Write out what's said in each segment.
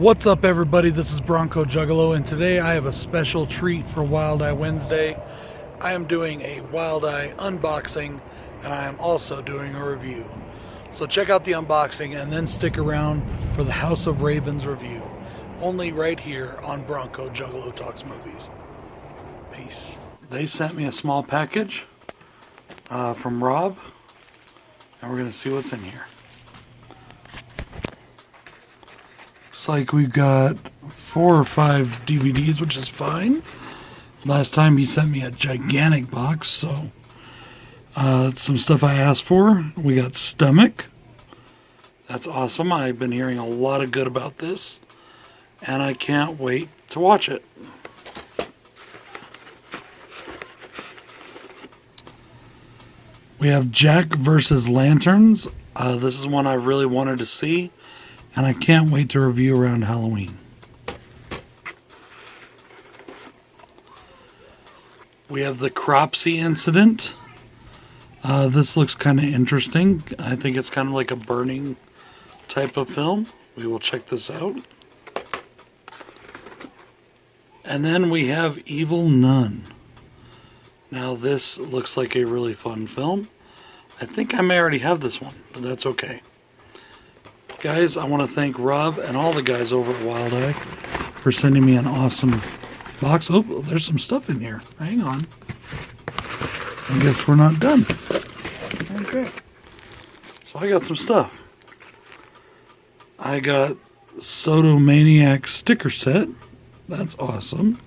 What's up, everybody? This is Bronco Juggalo, and today I have a special treat for Wild Eye Wednesday. I am doing a Wild Eye unboxing, and I am also doing a review. So check out the unboxing and then stick around for the House of Ravens review. Only right here on Bronco Juggalo Talks Movies. Peace. They sent me a small package from Rob, and we're going to see what's in here. Looks like we've got 4 or 5 DVDs, which is fine. Last time he sent me a gigantic box, so some stuff I asked for. We got Stomach. That's awesome. I've been hearing a lot of good about this, and I can't wait to watch it. We have Jack versus Lanterns. This is one I really wanted to see, and I can't wait to review around Halloween. We have the Cropsey Incident. This looks kind of interesting. I think it's kind of like a burning type of film. We will check this out. And then we have Evil Nun. Now this looks like a really fun film. I think I may already have this one, but that's okay. Guys, I want to thank Rob and all the guys over at Wild Eye for sending me an awesome box. Oh, there's some stuff in here. Hang on. I guess we're not done. Okay. So I got some stuff. I got Sodomaniac sticker set. That's awesome.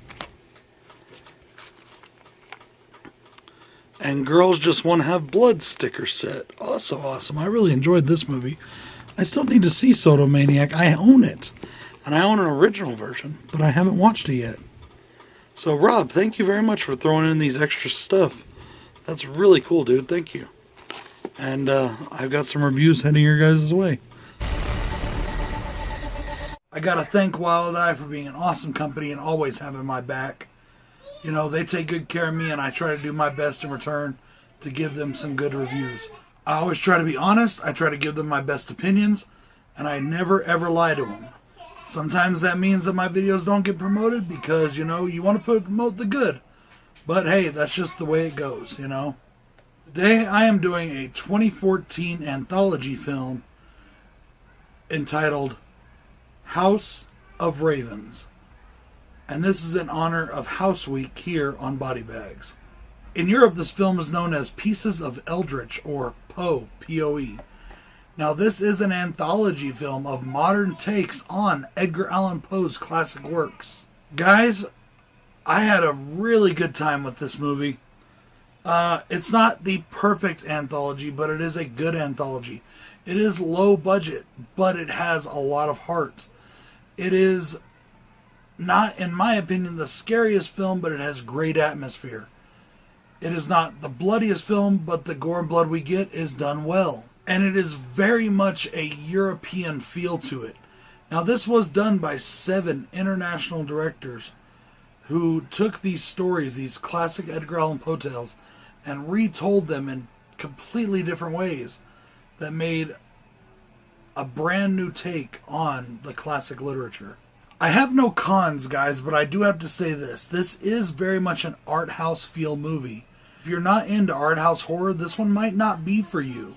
And Girls Just Want to Have Blood sticker set. Also awesome. I really enjoyed this movie. I still need to see Sodomaniac. I own it. And I own an original version, but I haven't watched it yet. So Rob, thank you very much for throwing in these extra stuff. That's really cool, dude. Thank you. And I've got some reviews heading your guys' way. I gotta thank Wild Eye for being an awesome company and always having my back. You know, they take good care of me, and I try to do my best in return to give them some good reviews. I always try to be honest. I try to give them my best opinions, and I never ever lie to them. Sometimes that means that my videos don't get promoted because, you know, you want to promote the good. But hey, that's just the way it goes, you know. Today I am doing a 2014 anthology film entitled House of Ravens. And this is in honor of House Week here on Body Bags. In Europe, this film is known as Pieces of Eldritch, or Poe, P-O-E. Now, this is an anthology film of modern takes on Edgar Allan Poe's classic works. Guys, I had a really good time with this movie. It's not the perfect anthology, but it is a good anthology. It is low budget, but it has a lot of heart. It is not, in my opinion, the scariest film, but it has great atmosphere. It is not the bloodiest film, but the gore and blood we get is done well. And it is very much a European feel to it. Now, this was done by 7 international directors who took these stories, these classic Edgar Allan Poe tales, and retold them in completely different ways that made a brand new take on the classic literature. I have no cons, guys, but I do have to say this. This is very much an art house feel movie. If you're not into art house horror, this one might not be for you.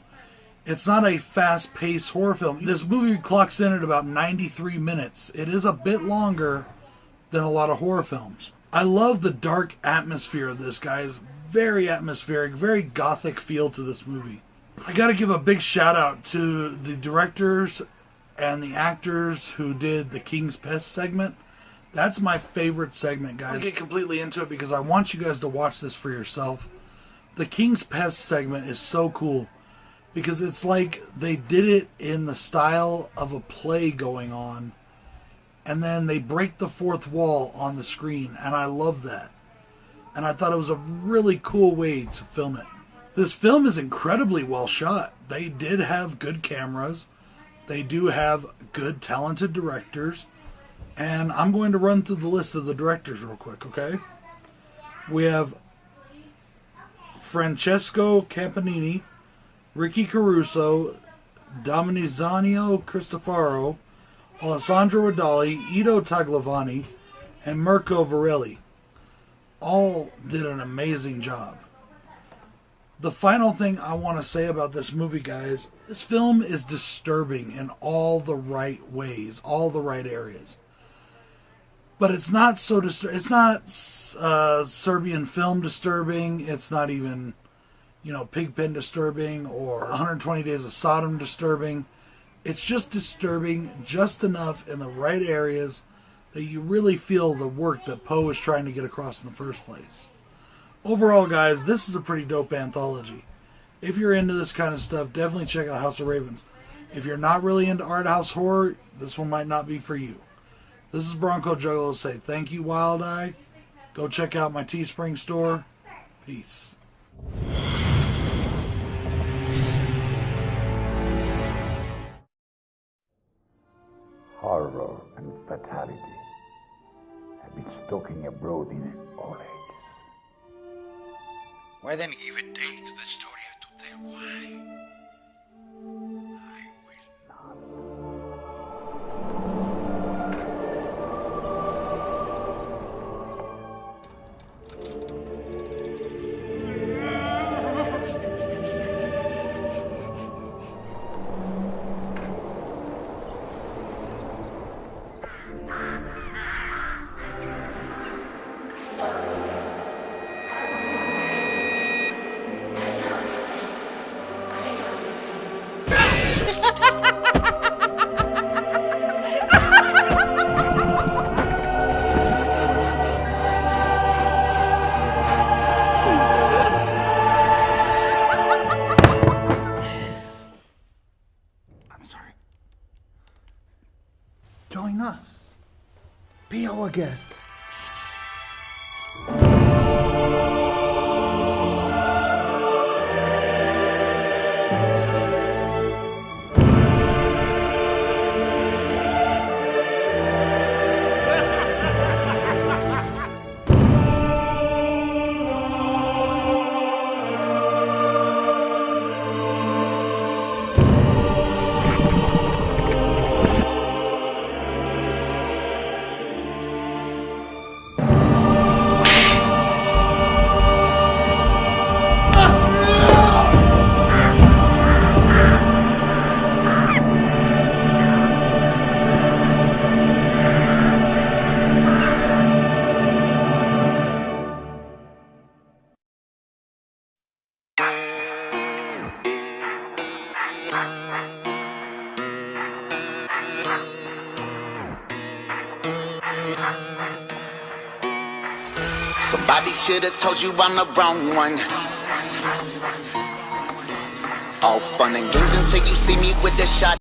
It's not a fast-paced horror film. This movie clocks in at about 93 minutes. It is a bit longer than a lot of horror films. I love the dark atmosphere of this, guys. Very atmospheric, very gothic feel to this movie. I gotta give a big shout out to the directors and the actors who did the King's Pest segment. That's my favorite segment, guys. I'll get completely into it because I want you guys to watch this for yourself. The King's Pest segment is so cool because it's like they did it in the style of a play going on, and then they break the fourth wall on the screen, and I love that. And I thought it was a really cool way to film it. This film is incredibly well shot. They did have good cameras. They do have good, talented directors. And I'm going to run through the list of the directors real quick, okay? We have Francesco Campanini, Ricky Caruso, Dominizzano Cristofaro, Alessandro Rodali, Ido Tagliavani, and Mirko Varelli all did an amazing job. The final thing I want to say about this movie, guys, this film is disturbing in all the right ways, all the right areas. But it's not so it's not Serbian film disturbing. It's not even, Pigpen disturbing or 120 Days of Sodom disturbing. It's just disturbing just enough in the right areas that you really feel the work that Poe is trying to get across in the first place. Overall, guys, this is a pretty dope anthology. If you're into this kind of stuff, definitely check out House of Ravens. If you're not really into art house horror, this one might not be for you. This is Bronco Juggalo say thank you, Wild Eye. Go check out my Teespring store. Peace. Horror and fatality have been stalking abroad in all ages. Why then give a day to the story to tell why? I will not. I'm sorry. Join us. Be our guest. Somebody should have told you I'm the wrong one. All fun and games until you see me with the shot.